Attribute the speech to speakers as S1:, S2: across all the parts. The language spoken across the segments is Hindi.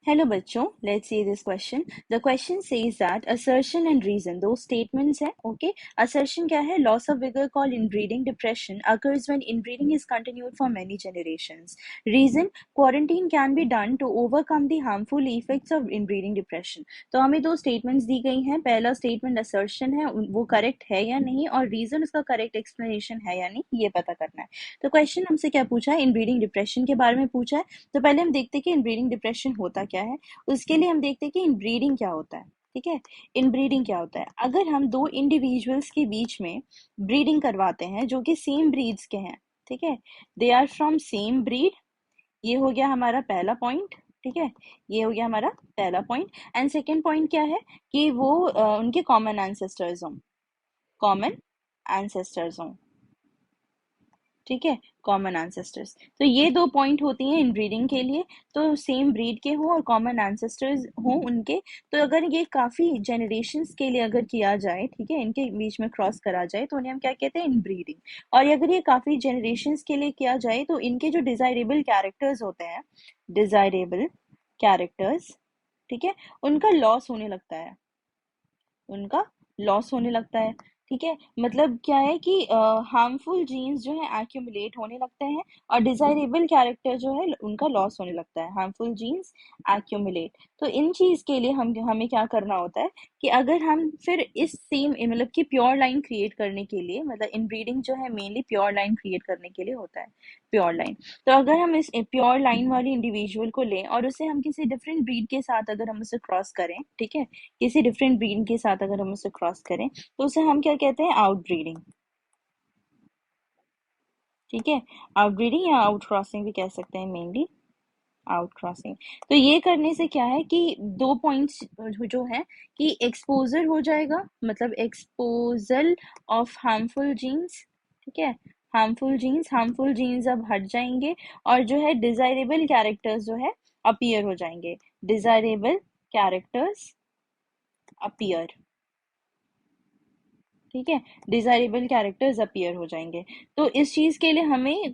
S1: हेलो बच्चों, let's see this question. The question says that assertion and reason दो स्टेटमेंट्स हैं। ओके, असर्शन क्या है? Loss of vigour called inbreeding depression occurs when inbreeding is continued for many generations. Reason, quarantine can be done to overcome the harmful effects of inbreeding depression. तो हमें दो स्टेटमेंट्स दी गई हैं। पहला स्टेटमेंट असर्शन है, वो करेक्ट है या नहीं, और रीजन उसका करेक्ट एक्सप्लेनेशन है या नहीं, ये पता करना है। तो क्वेश्चन हमसे क्या पूछा है? इनब्रीडिंग डिप्रेशन के बारे में पूछा है। तो पहले हम देखते हैं कि इनब्रीडिंग डिप्रेशन होता क्या है। उसके लिए हम देखते हैं कि इनब्रीडिंग क्या होता है। ठीक है, इनब्रीडिंग क्या होता है? अगर हम दो इंडिविजुअल्स के बीच में ब्रीडिंग करवाते हैं जो कि सेम ब्रीड्स के हैं, ठीक है, they are from same breed, ये हो गया हमारा पहला पॉइंट। ठीक है, ये हो गया हमारा पहला पॉइंट। एंड सेकेंड पॉइंट क्या है कि वो उनके कॉमन एंसेस्टर्स हों, कॉमन एंसेस्टर्स हों। ठीक है, कॉमन एंसेस्टर्स। तो ये दो पॉइंट होती हैं इनब्रीडिंग के लिए। तो सेम ब्रीड के हों और कॉमन एंसेस्टर्स हों उनके। तो अगर ये काफी जनरेशन्स के लिए अगर किया जाए, ठीक है, इनके बीच में क्रॉस करा जाए, तो उन्हें हम क्या कहते हैं? इनब्रीडिंग। और अगर ये काफी जनरेशन्स के लिए किया जाए तो इनके जो डिजायरेबल कैरेक्टर्स होते हैं, डिजायरेबल कैरेक्टर्स, ठीक है, उनका लॉस होने लगता है, उनका लॉस होने लगता है। ठीक है, मतलब क्या है कि हार्मफुल जीन्स जो है एक्यूमुलेट होने लगते हैं और डिजायरेबल कैरेक्टर जो है उनका लॉस होने लगता है। Harmful genes accumulate. तो इन चीज के लिए हमें क्या करना होता है कि अगर हम फिर इस सेम मतलब कि प्योर लाइन क्रिएट करने के लिए, मतलब इनब्रीडिंग जो है मेनली प्योर लाइन क्रिएट करने के लिए होता है, प्योर लाइन। तो अगर हम इस प्योर लाइन वाली इंडिविजुअल को लें और उसे हम किसी डिफरेंट ब्रीड के साथ अगर हम उसे क्रॉस करें, ठीक है, किसी डिफरेंट ब्रीड के साथ अगर हम उसे क्रॉस करें, तो उसे हम क्या कहते हैं? Out breeding. ठीक है, आउट ब्रीडिंग या आउट क्रॉसिंग भी कह सकते हैं, मेनली आउट क्रॉसिंग। तो ये करने से क्या है कि दो पॉइंट्स जो है कि एक्सपोजर हो जाएगा, मतलब एक्सपोजल ऑफ हार्मफुल जीन्स। ठीक है, हार्मफुल जीन्स अब हट जाएंगे और जो है डिजायरेबल कैरेक्टर्स जो है अपीयर हो जाएंगे। Desirable characters appear. ठीक है, डिजायरेबल कैरेक्टर्स अपीयर हो जाएंगे। तो इस चीज के लिए हमें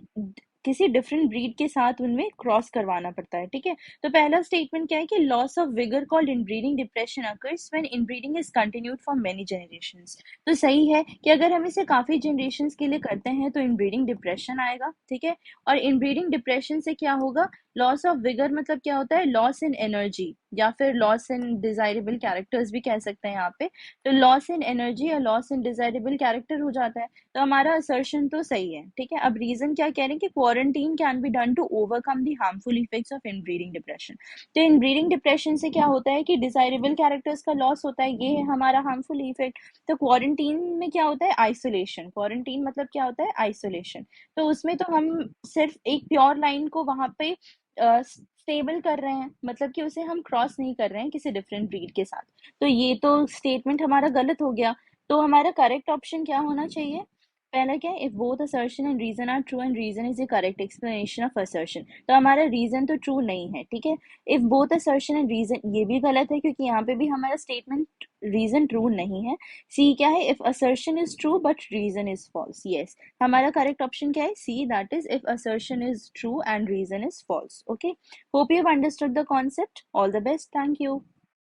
S1: किसी डिफरेंट ब्रीड के साथ उनमें क्रॉस करवाना पड़ता है। ठीक है, तो पहला स्टेटमेंट क्या है कि loss of vigour called inbreeding depression occurs when inbreeding is continued for many generations. तो सही है कि अगर हम इसे काफी जनरेशंस के लिए करते हैं तो इनब्रीडिंग डिप्रेशन आएगा। ठीक है, और इनब्रीडिंग डिप्रेशन से क्या होगा? लॉस ऑफ विगर मतलब क्या होता है? लॉस इन एनर्जी या फिर लॉस इन डिजायरेबल कैरेक्टर्स भी कह सकते हैं यहाँ पे। तो लॉस इन एनर्जी या लॉस इन डिजायरेबल कैरेक्टर हो जाता है। तो हमारा असर्शन तो सही है। ठीक है, अब रीजन क्या कह रहे हैं कि quarantine can be done to overcome the harmful effects of inbreeding depression. तो इनब्रीडिंग डिप्रेशन से क्या होता है कि डिजायरेबल कैरेक्टर्स का लॉस होता है, ये है हमारा हार्मफुल इफेक्ट। तो क्वारंटीन में क्या होता है? आइसोलेशन। क्वारंटीन मतलब क्या होता है? आइसोलेशन। तो उसमें तो हम सिर्फ एक प्योर लाइन को वहां पे स्टेबल कर रहे हैं, मतलब कि उसे हम क्रॉस नहीं कर रहे हैं किसी डिफरेंट ब्रीड के साथ। तो ये तो स्टेटमेंट हमारा गलत हो गया। तो हमारा करेक्ट ऑप्शन क्या होना चाहिए? पहला क्या है? If both assertion and reason are true and reason is the correct explanation of assertion. तो हमारा रीजन तो ट्रू नहीं है। ठीक है, if both assertion and reason, ये भी गलत है क्योंकि यहाँ पे भी हमारा स्टेटमेंट रीजन ट्रू नहीं है। सी क्या है? If assertion is true but reason is false. Yes, हमारा करेक्ट ऑप्शन क्या है? C, that is if assertion is true and reason is false. Okay, hope you have understood the concept. All the best. Thank you.